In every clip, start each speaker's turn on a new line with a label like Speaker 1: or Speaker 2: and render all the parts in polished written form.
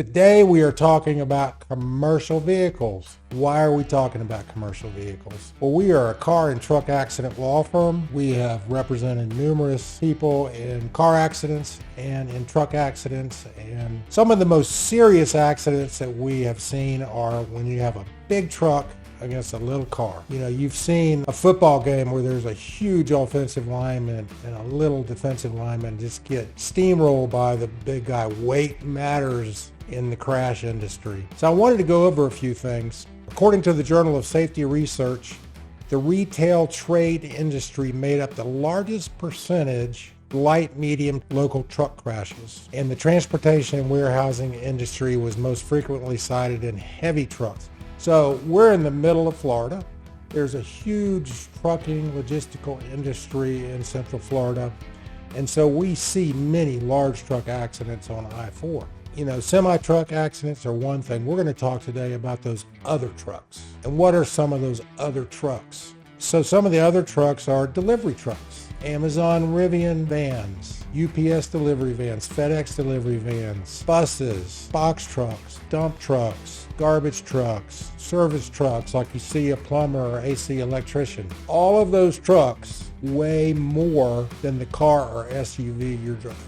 Speaker 1: Today we are talking about commercial vehicles. Why are we talking about commercial vehicles? Well, we are a car and truck accident law firm. We have represented numerous people in car accidents and in truck accidents, and some of the most serious accidents that we have seen are when you have a big truck against a little car. You know, you've seen a football game where there's a huge offensive lineman and a little defensive lineman just get steamrolled by the big guy. Weight matters in the crash industry. So I wanted to go over a few things. According to the Journal of Safety Research, the retail trade industry made up the largest percentage light, medium, local truck crashes. And the transportation and warehousing industry was most frequently cited in heavy trucks. So we're in the middle of Florida. There's a huge trucking logistical industry in Central Florida. And so we see many large truck accidents on I-4. You know, semi-truck accidents are one thing. We're going to talk today about those other trucks. And what are some of those other trucks? So some of the other trucks are delivery trucks, Amazon Rivian vans, UPS delivery vans, FedEx delivery vans, buses, box trucks, dump trucks, garbage trucks, service trucks like you see a plumber or AC electrician. All of those trucks weigh more than the car or SUV you're driving.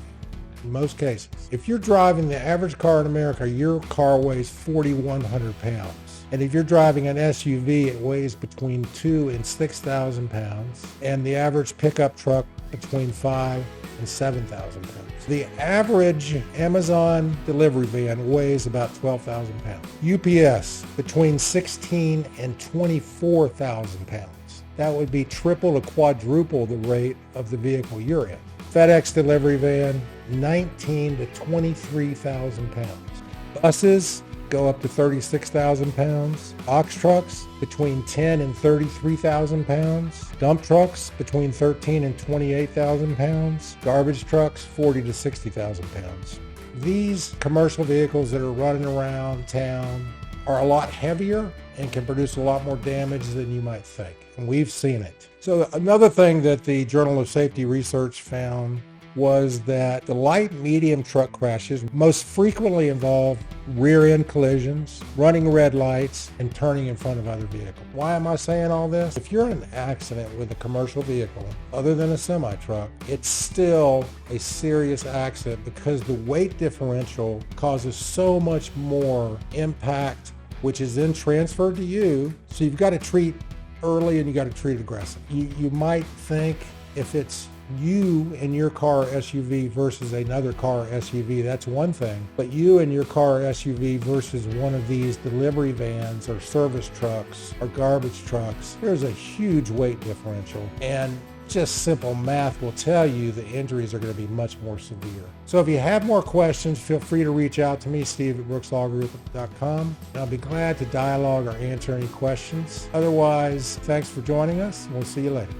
Speaker 1: In most cases. If you're driving the average car in America, your car weighs 4,100 pounds. And if you're driving an SUV, it weighs between 2,000 and 6,000 pounds. And the average pickup truck between 5,000 and 7,000 pounds. The average Amazon delivery van weighs about 12,000 pounds. UPS between 16,000 and 24,000 pounds. That would be triple to quadruple the rate of the vehicle you're in. FedEx delivery van, 19,000 to 23,000 pounds. Buses go up to 36,000 pounds. Box trucks between 10 and 33,000 pounds. Dump trucks between 13 and 28,000 pounds. Garbage trucks 40 to 60,000 pounds. These commercial vehicles that are running around town are a lot heavier and can produce a lot more damage than you might think. And we've seen it. So another thing that the Journal of Safety Research found was that the light medium truck crashes most frequently involve rear-end collisions, running red lights, and turning in front of other vehicles. Why am I saying all this? If you're in an accident with a commercial vehicle, other than a semi-truck, it's still a serious accident because the weight differential causes so much more impact, which is then transferred to you. So you've got to treat early and you got to treat aggressive. You might think if it's you in your car SUV versus another car SUV, that's one thing. But you in your car SUV versus one of these delivery vans or service trucks or garbage trucks, there's a huge weight differential. And just simple math will tell you the injuries are going to be much more severe. So if you have more questions, feel free to reach out to me, steve@brookslawgroup.com. I'll be glad to dialogue or answer any questions. Otherwise, thanks for joining us. We'll see you later.